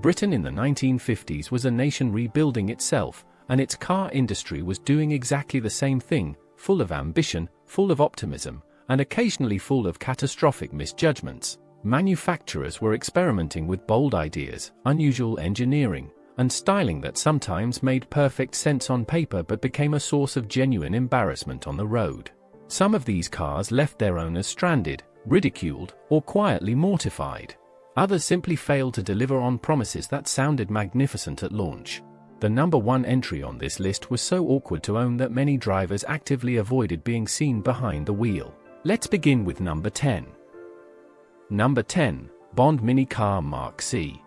Britain in the 1950s was a nation rebuilding itself, and its car industry was doing exactly the same thing, full of ambition, full of optimism, and occasionally full of catastrophic misjudgments. Manufacturers were experimenting with bold ideas, unusual engineering, and styling that sometimes made perfect sense on paper but became a source of genuine embarrassment on the road. Some of these cars left their owners stranded, ridiculed, or quietly mortified. Others simply failed to deliver on promises that sounded magnificent at launch. The number one entry on this list was so awkward to own that many drivers actively avoided being seen behind the wheel. Let's begin with number 10. Number 10. Bond Minicar Mark C.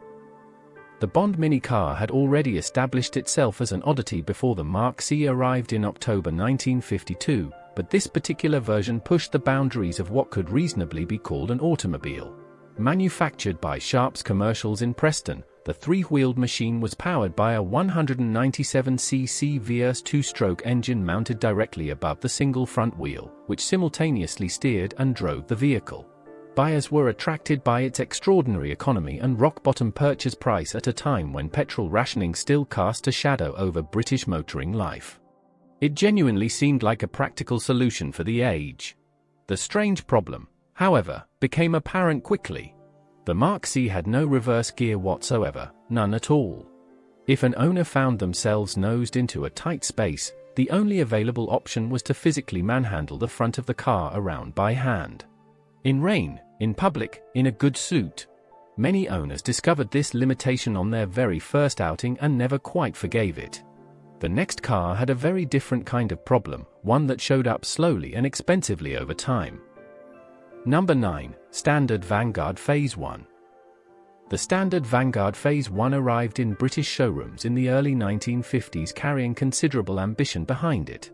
The Bond Minicar had already established itself as an oddity before the Mark C arrived in October 1952, but this particular version pushed the boundaries of what could reasonably be called an automobile. Manufactured by Sharp's Commercials in Preston, the three-wheeled machine was powered by a 197cc V8 two-stroke engine mounted directly above the single front wheel, which simultaneously steered and drove the vehicle. Buyers were attracted by its extraordinary economy and rock-bottom purchase price at a time when petrol rationing still cast a shadow over British motoring life. It genuinely seemed like a practical solution for the age. The strange problem, however, became apparent quickly. The Mark C had no reverse gear whatsoever, none at all. If an owner found themselves nosed into a tight space, the only available option was to physically manhandle the front of the car around by hand. In rain, in public, in a good suit. Many owners discovered this limitation on their very first outing and never quite forgave it. The next car had a very different kind of problem, one that showed up slowly and expensively over time. Number 9. Standard Vanguard Phase 1. The Standard Vanguard Phase 1 arrived in British showrooms in the early 1950s carrying considerable ambition behind it.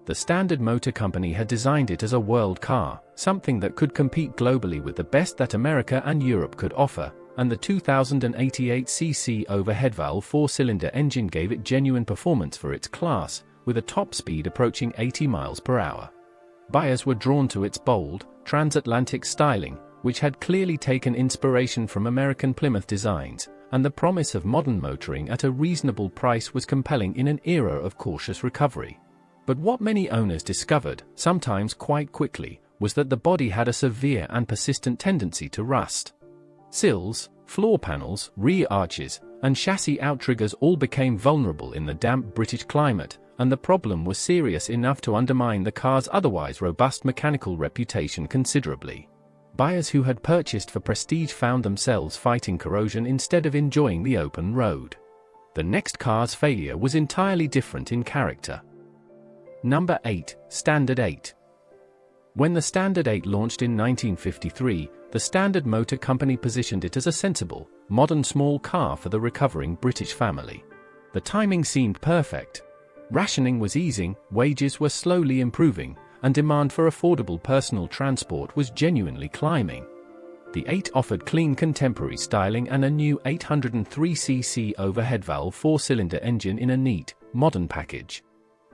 The Standard Motor Company had designed it as a world car, something that could compete globally with the best that America and Europe could offer, and the 2088cc overhead valve four-cylinder engine gave it genuine performance for its class, with a top speed approaching 80 miles per hour. Buyers were drawn to its bold, transatlantic styling, which had clearly taken inspiration from American Plymouth designs, and the promise of modern motoring at a reasonable price was compelling in an era of cautious recovery. But what many owners discovered, sometimes quite quickly, was that the body had a severe and persistent tendency to rust. Sills, floor panels, rear arches, and chassis outriggers all became vulnerable in the damp British climate, and the problem was serious enough to undermine the car's otherwise robust mechanical reputation considerably. Buyers who had purchased for prestige found themselves fighting corrosion instead of enjoying the open road. The next car's failure was entirely different in character. Number 8. Standard 8. When the Standard 8 launched in 1953, the Standard Motor Company positioned it as a sensible, modern small car for the recovering British family. The timing seemed perfect. Rationing was easing, wages were slowly improving, and demand for affordable personal transport was genuinely climbing. The 8 offered clean contemporary styling and a new 803cc overhead valve four-cylinder engine in a neat, modern package.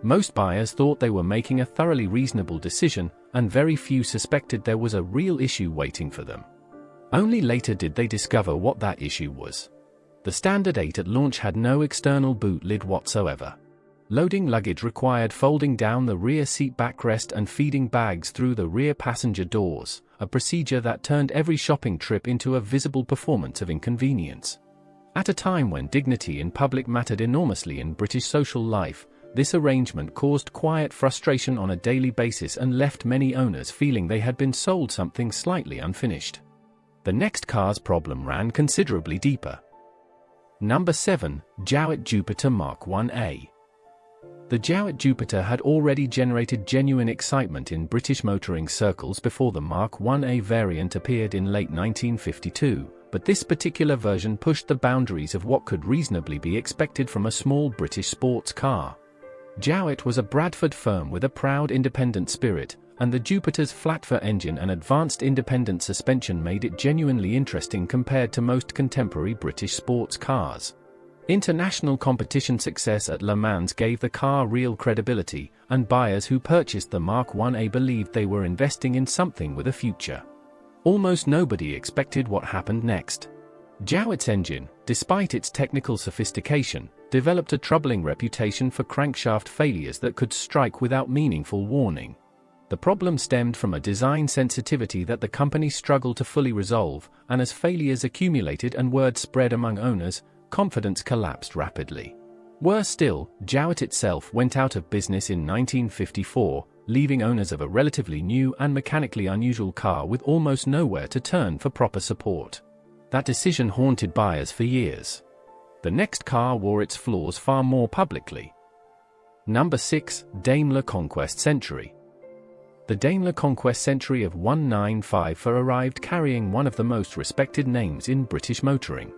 Most buyers thought they were making a thoroughly reasonable decision, and very few suspected there was a real issue waiting for them. Only later did they discover what that issue was. The Standard 8 at launch had no external boot lid whatsoever. Loading luggage required folding down the rear seat backrest and feeding bags through the rear passenger doors, a procedure that turned every shopping trip into a visible performance of inconvenience. At a time when dignity in public mattered enormously in British social life, this arrangement caused quiet frustration on a daily basis and left many owners feeling they had been sold something slightly unfinished. The next car's problem ran considerably deeper. Number 7. Jowett Jupiter Mark 1A. The Jowett Jupiter had already generated genuine excitement in British motoring circles before the Mark 1A variant appeared in late 1952, but this particular version pushed the boundaries of what could reasonably be expected from a small British sports car. Jowett was a Bradford firm with a proud independent spirit, and the Jupiter's flat-four engine and advanced independent suspension made it genuinely interesting compared to most contemporary British sports cars. International competition success at Le Mans gave the car real credibility, and buyers who purchased the Mark 1A believed they were investing in something with a future. Almost nobody expected what happened next. Jowett's engine, despite its technical sophistication, developed a troubling reputation for crankshaft failures that could strike without meaningful warning. The problem stemmed from a design sensitivity that the company struggled to fully resolve, and as failures accumulated and word spread among owners, confidence collapsed rapidly. Worse still, Jowett itself went out of business in 1954, leaving owners of a relatively new and mechanically unusual car with almost nowhere to turn for proper support. That decision haunted buyers for years. The next car wore its flaws far more publicly. Number 6. Daimler Conquest Century. The Daimler Conquest Century of 1954 arrived carrying one of the most respected names in British motoring.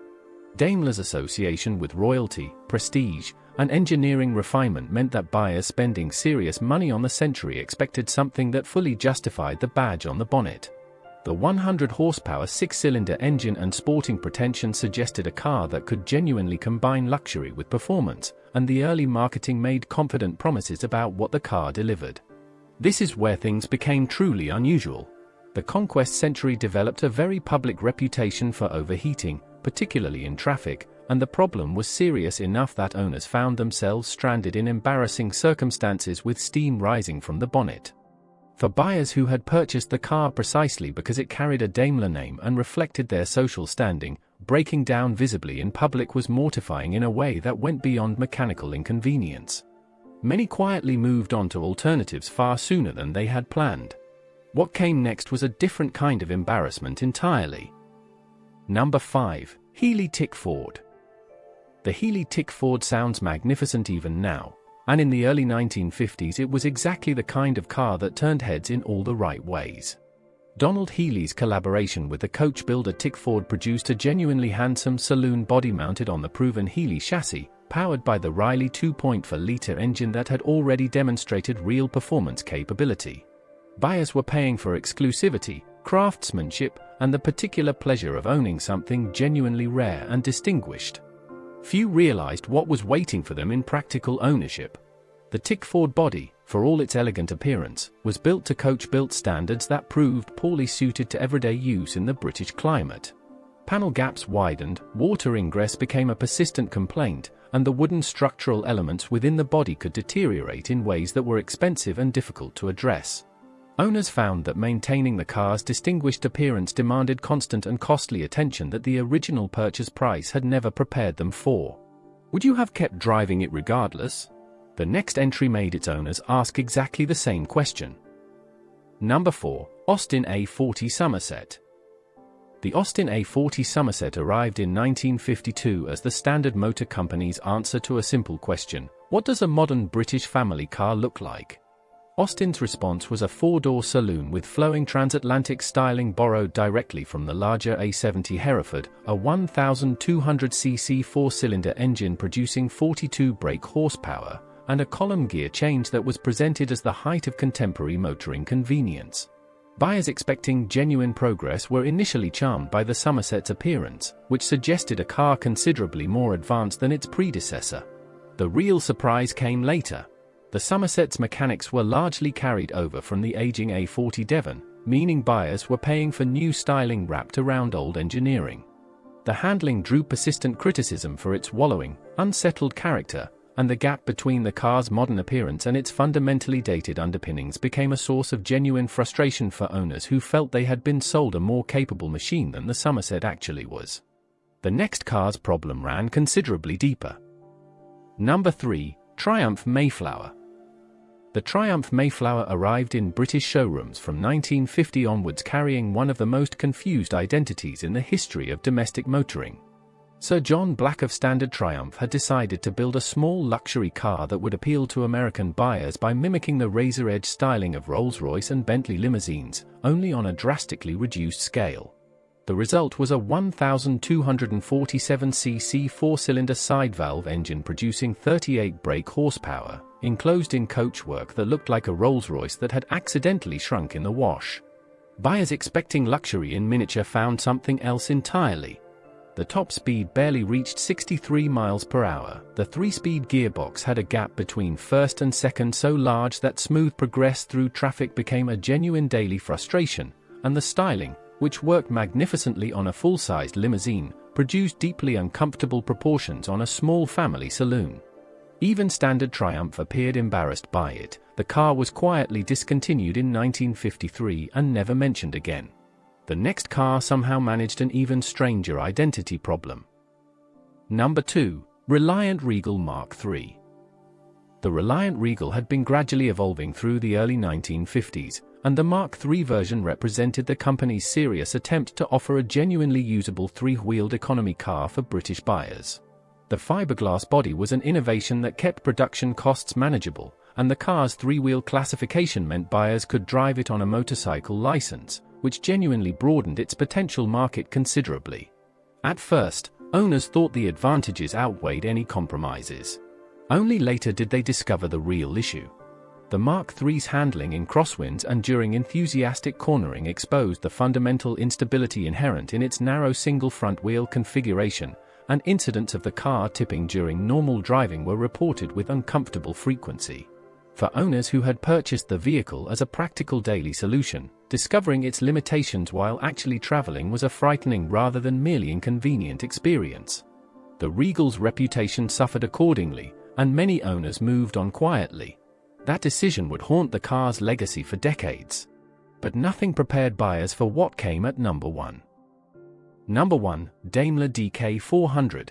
Daimler's association with royalty, prestige, and engineering refinement meant that buyers spending serious money on the Century expected something that fully justified the badge on the bonnet. The 100-horsepower six-cylinder engine and sporting pretensions suggested a car that could genuinely combine luxury with performance, and the early marketing made confident promises about what the car delivered. This is where things became truly unusual. The Conquest Century developed a very public reputation for overheating, particularly in traffic, and the problem was serious enough that owners found themselves stranded in embarrassing circumstances with steam rising from the bonnet. For buyers who had purchased the car precisely because it carried a Daimler name and reflected their social standing, breaking down visibly in public was mortifying in a way that went beyond mechanical inconvenience. Many quietly moved on to alternatives far sooner than they had planned. What came next was a different kind of embarrassment entirely. Number 5. Healey Tickford. The Healey Tickford sounds magnificent even now, and in the early 1950s it was exactly the kind of car that turned heads in all the right ways. Donald Healey's collaboration with the coach builder Tickford produced a genuinely handsome saloon body mounted on the proven Healey chassis, powered by the Riley 2.4-liter engine that had already demonstrated real performance capability. Buyers were paying for exclusivity, craftsmanship, and the particular pleasure of owning something genuinely rare and distinguished. Few realized what was waiting for them in practical ownership. The Tickford body, for all its elegant appearance, was built to coach-built standards that proved poorly suited to everyday use in the British climate. Panel gaps widened, water ingress became a persistent complaint, and the wooden structural elements within the body could deteriorate in ways that were expensive and difficult to address. Owners found that maintaining the car's distinguished appearance demanded constant and costly attention that the original purchase price had never prepared them for. Would you have kept driving it regardless? The next entry made its owners ask exactly the same question. Number 4. Austin A40 Somerset. The Austin A40 Somerset arrived in 1952 as the Standard Motor Company's answer to a simple question: what does a modern British family car look like? Austin's response was a four-door saloon with flowing transatlantic styling borrowed directly from the larger A70 Hereford, a 1,200cc four-cylinder engine producing 42 brake horsepower, and a column gear change that was presented as the height of contemporary motoring convenience. Buyers expecting genuine progress were initially charmed by the Somerset's appearance, which suggested a car considerably more advanced than its predecessor. The real surprise came later. The Somerset's mechanics were largely carried over from the aging A40 Devon, meaning buyers were paying for new styling wrapped around old engineering. The handling drew persistent criticism for its wallowing, unsettled character, and the gap between the car's modern appearance and its fundamentally dated underpinnings became a source of genuine frustration for owners who felt they had been sold a more capable machine than the Somerset actually was. The next car's problem ran considerably deeper. Number 3. Triumph Mayflower. The Triumph Mayflower arrived in British showrooms from 1950 onwards, carrying one of the most confused identities in the history of domestic motoring. Sir John Black of Standard Triumph had decided to build a small luxury car that would appeal to American buyers by mimicking the razor-edge styling of Rolls-Royce and Bentley limousines, only on a drastically reduced scale. The result was a 1,247cc four-cylinder side-valve engine producing 38 brake horsepower, enclosed in coachwork that looked like a Rolls-Royce that had accidentally shrunk in the wash. Buyers expecting luxury in miniature found something else entirely. The top speed barely reached 63 miles per hour. The 3-speed gearbox had a gap between first and second so large that smooth progress through traffic became a genuine daily frustration, and the styling, which worked magnificently on a full-sized limousine, produced deeply uncomfortable proportions on a small family saloon. Even Standard Triumph appeared embarrassed by it. The car was quietly discontinued in 1953 and never mentioned again. The next car somehow managed an even stranger identity problem. Number 2. Reliant Regal Mark III. The Reliant Regal had been gradually evolving through the early 1950s, and the Mark III version represented the company's serious attempt to offer a genuinely usable three-wheeled economy car for British buyers. The fiberglass body was an innovation that kept production costs manageable, and the car's three-wheel classification meant buyers could drive it on a motorcycle license, which genuinely broadened its potential market considerably. At first, owners thought the advantages outweighed any compromises. Only later did they discover the real issue. The Mark III's handling in crosswinds and during enthusiastic cornering exposed the fundamental instability inherent in its narrow single front wheel configuration, and incidents of the car tipping during normal driving were reported with uncomfortable frequency. For owners who had purchased the vehicle as a practical daily solution, discovering its limitations while actually traveling was a frightening rather than merely inconvenient experience. The Regal's reputation suffered accordingly, and many owners moved on quietly. That decision would haunt the car's legacy for decades. But nothing prepared buyers for what came at number 1. Number 1. Daimler DK400.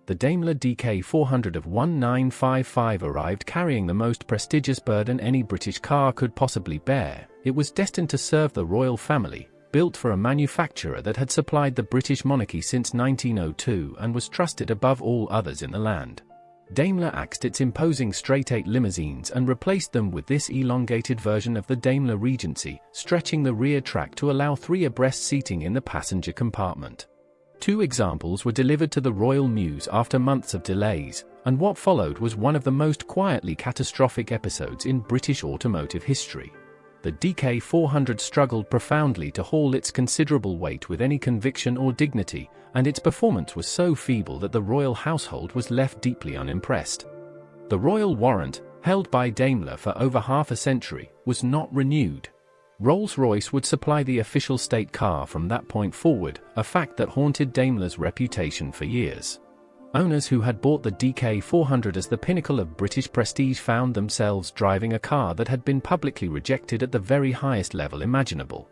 The Daimler DK400 of 1955 arrived carrying the most prestigious burden any British car could possibly bear. It was destined to serve the royal family, built for a manufacturer that had supplied the British monarchy since 1902 and was trusted above all others in the land. Daimler axed its imposing straight-eight limousines and replaced them with this elongated version of the Daimler Regency, stretching the rear track to allow 3 abreast seating in the passenger compartment. 2 examples were delivered to the Royal Mews after months of delays, and what followed was one of the most quietly catastrophic episodes in British automotive history. The DK400 struggled profoundly to haul its considerable weight with any conviction or dignity, and its performance was so feeble that the royal household was left deeply unimpressed. The royal warrant, held by Daimler for over half a century, was not renewed. Rolls-Royce would supply the official state car from that point forward, a fact that haunted Daimler's reputation for years. Owners who had bought the DK400 as the pinnacle of British prestige found themselves driving a car that had been publicly rejected at the very highest level imaginable.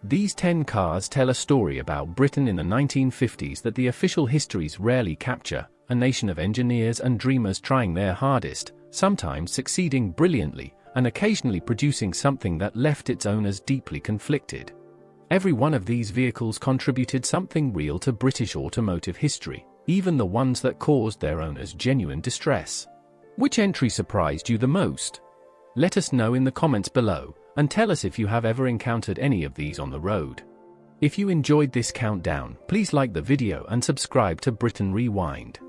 These 10 cars tell a story about Britain in the 1950s that the official histories rarely capture, a nation of engineers and dreamers trying their hardest, sometimes succeeding brilliantly, and occasionally producing something that left its owners deeply conflicted. Every one of these vehicles contributed something real to British automotive history, even the ones that caused their owners genuine distress. Which entry surprised you the most? Let us know in the comments below, and tell us if you have ever encountered any of these on the road. If you enjoyed this countdown, please like the video and subscribe to Britain Rewind.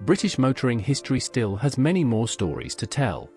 British motoring history still has many more stories to tell.